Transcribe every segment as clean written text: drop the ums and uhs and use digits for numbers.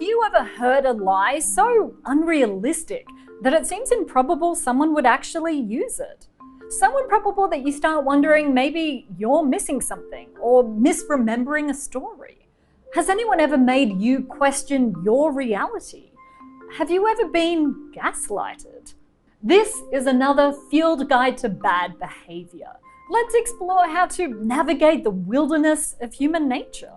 you ever heard a lie so unrealistic that it seems improbable someone would actually use it? So improbable that you start wondering maybe you're missing something or misremembering a story. Has anyone ever made you question your reality? Have you ever been gaslighted? This is another field guide to bad behavior. Let's explore how to navigate the wilderness of human nature.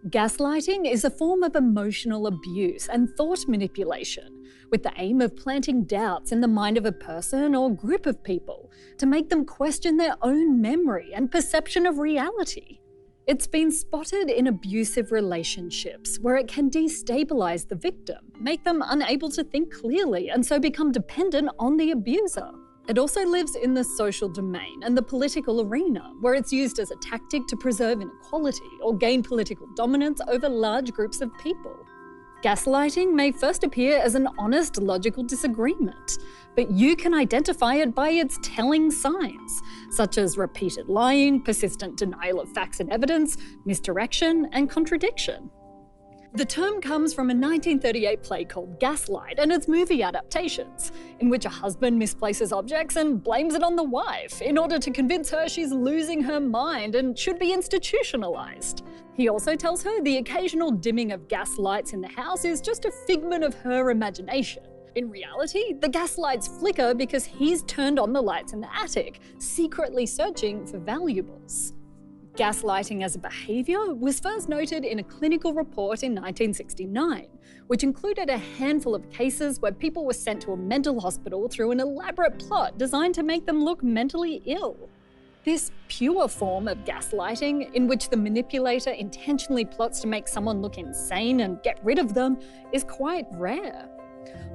Gaslighting is a form of emotional abuse and thought manipulation, with the aim of planting doubts in the mind of a person or group of people to make them question their own memory and perception of reality. It's been spotted in abusive relationships where it can destabilize the victim, make them unable to think clearly and so become dependent on the abuser. It also lives in the social domain and the political arena, where it's used as a tactic to preserve inequality or gain political dominance over large groups of people. Gaslighting may first appear as an honest, logical disagreement, but you can identify it by its telling signs, such as repeated lying, persistent denial of facts and evidence, misdirection, and contradiction. The term comes from a 1938 play called Gaslight and its movie adaptations, in which a husband misplaces objects and blames it on the wife in order to convince her she's losing her mind and should be institutionalized. He also tells her the occasional dimming of gas lights in the house is just a figment of her imagination. In reality, the gas lights flicker because he's turned on the lights in the attic, secretly searching for valuables. Gaslighting as a behaviour was first noted in a clinical report in 1969, which included a handful of cases where people were sent to a mental hospital through an elaborate plot designed to make them look mentally ill. This pure form of gaslighting, in which the manipulator intentionally plots to make someone look insane and get rid of them, is quite rare.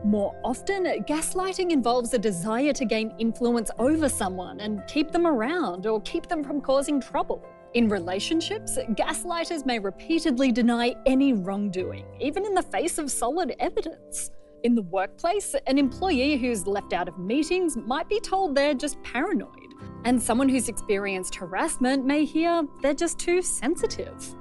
More often, gaslighting involves a desire to gain influence over someone and keep them around or keep them from causing trouble. In relationships, gaslighters may repeatedly deny any wrongdoing, even in the face of solid evidence. In the workplace, an employee who's left out of meetings might be told they're just paranoid, and someone who's experienced harassment may hear they're just too sensitive.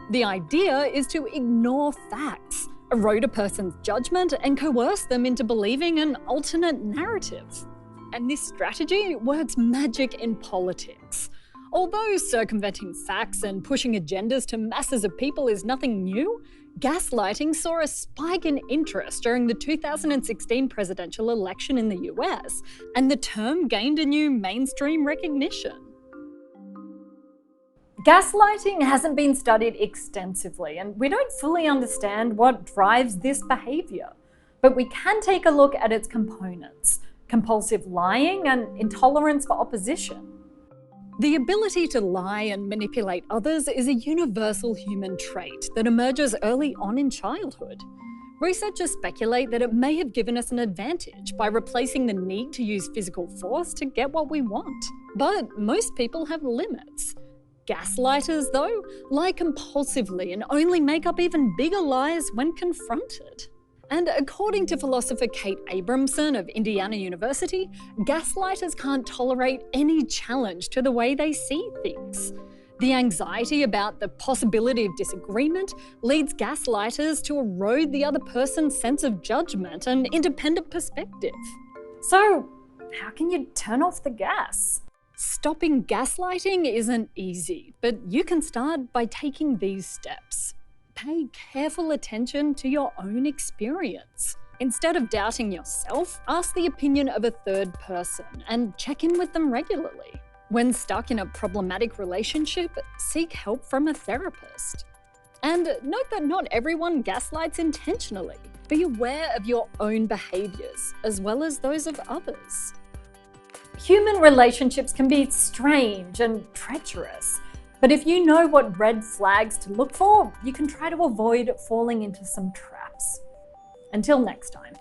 The idea is to ignore facts, erode a person's judgment, and coerce them into believing an alternate narrative. And this strategy works magic in politics. Although circumventing facts and pushing agendas to masses of people is nothing new, gaslighting saw a spike in interest during the 2016 presidential election in the US, and the term gained a new mainstream recognition. Gaslighting hasn't been studied extensively, and we don't fully understand what drives this behaviour. But we can take a look at its components: compulsive lying and intolerance for opposition. The ability to lie and manipulate others is a universal human trait that emerges early on in childhood. Researchers speculate that it may have given us an advantage by replacing the need to use physical force to get what we want. But most people have limits. Gaslighters, though, lie compulsively and only make up even bigger lies when confronted. And according to philosopher Kate Abramson of Indiana University, gaslighters can't tolerate any challenge to the way they see things. The anxiety about the possibility of disagreement leads gaslighters to erode the other person's sense of judgment and independent perspective. So, how can you turn off the gas? Stopping gaslighting isn't easy, but you can start by taking these steps. Pay careful attention to your own experience. Instead of doubting yourself, ask the opinion of a third person and check in with them regularly. When stuck in a problematic relationship, seek help from a therapist. And note that not everyone gaslights intentionally. Be aware of your own behaviours, as well as those of others. Human relationships can be strange and treacherous. But if you know what red flags to look for, you can try to avoid falling into some traps. Until next time.